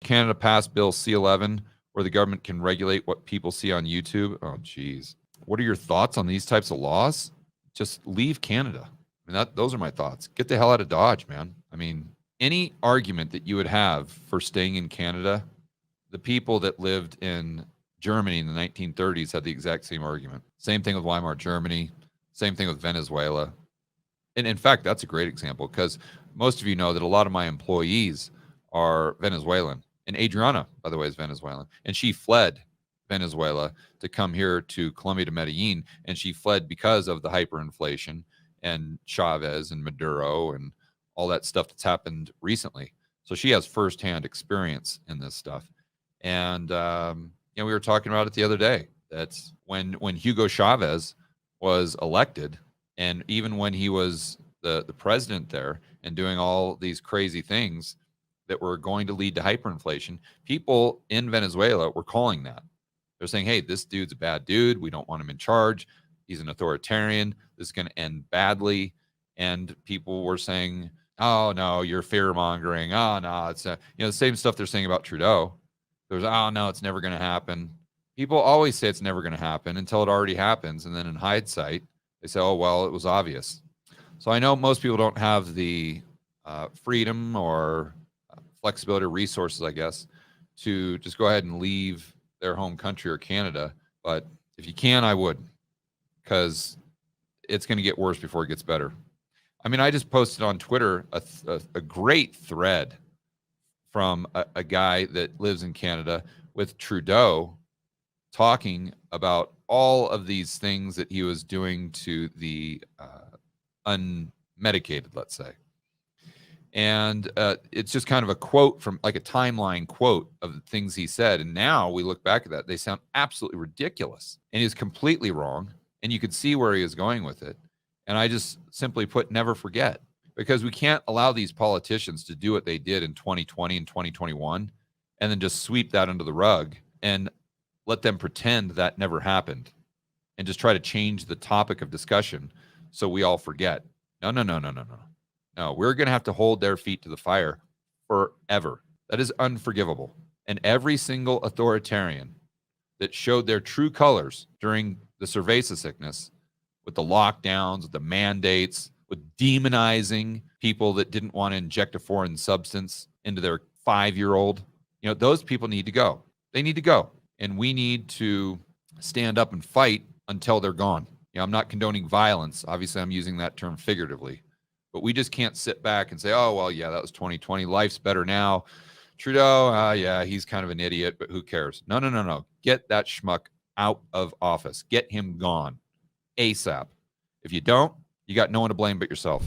Canada pass Bill C-11 where the government can regulate what people see on YouTube? Oh, geez. What are your thoughts on these types of laws? Just leave Canada. I mean, those are my thoughts. Get the hell out of Dodge, man. I mean, any argument that you would have for staying in Canada, the people that lived in Germany in the 1930s had the exact same argument. Same thing with Weimar Germany. Same thing with Venezuela. And in fact, that's a great example because most of you know that a lot of my employees are Venezuelan. And Adriana, by the way, is Venezuelan. And she fled Venezuela to come here to Colombia, to Medellin. And she fled because of the hyperinflation and Chavez and Maduro and all that stuff that's happened recently. So she has firsthand experience in this stuff. And, we were talking about it the other day. That's when Hugo Chavez was elected, and even when he was the president there and doing all these crazy things that were going to lead to hyperinflation, people in Venezuela were calling that. They're saying, hey, this dude's a bad dude. We don't want him in charge. He's an authoritarian. This is going to end badly. And people were saying, oh, no, you're fear-mongering. Oh, no, it's the same stuff they're saying about Trudeau. There's, oh, no, it's never going to happen. People always say it's never going to happen until it already happens. And then in hindsight, they say, oh, well, it was obvious. So I know most people don't have the freedom or flexibility or resources, I guess, to just go ahead and leave their home country or Canada. But if you can, I would, because it's going to get worse before it gets better. I mean, I just posted on Twitter a great thread from a guy that lives in Canada with Trudeau talking about all of these things that he was doing to the unmedicated, let's say. And it's just kind of a quote from like a timeline quote of the things he said. And now we look back at that, they sound absolutely ridiculous. And he's completely wrong. And you could see where he is going with it. And I just simply put, never forget, because we can't allow these politicians to do what they did in 2020 and 2021 and then just sweep that under the rug and let them pretend that never happened and just try to change the topic of discussion so we all forget. No. No, we're going to have to hold their feet to the fire forever. That is unforgivable. And every single authoritarian that showed their true colors during the cerveza sickness, with the lockdowns, with the mandates, with demonizing people that didn't want to inject a foreign substance into their 5-year-old, those people need to go. They need to go. And we need to stand up and fight until they're gone. I'm not condoning violence. Obviously, I'm using that term figuratively. But we just can't sit back and say, oh, well, yeah, that was 2020. Life's better now. Trudeau, yeah, he's kind of an idiot, but who cares? No. Get that schmuck out of office. Get him gone ASAP. If you don't, you got no one to blame but yourself.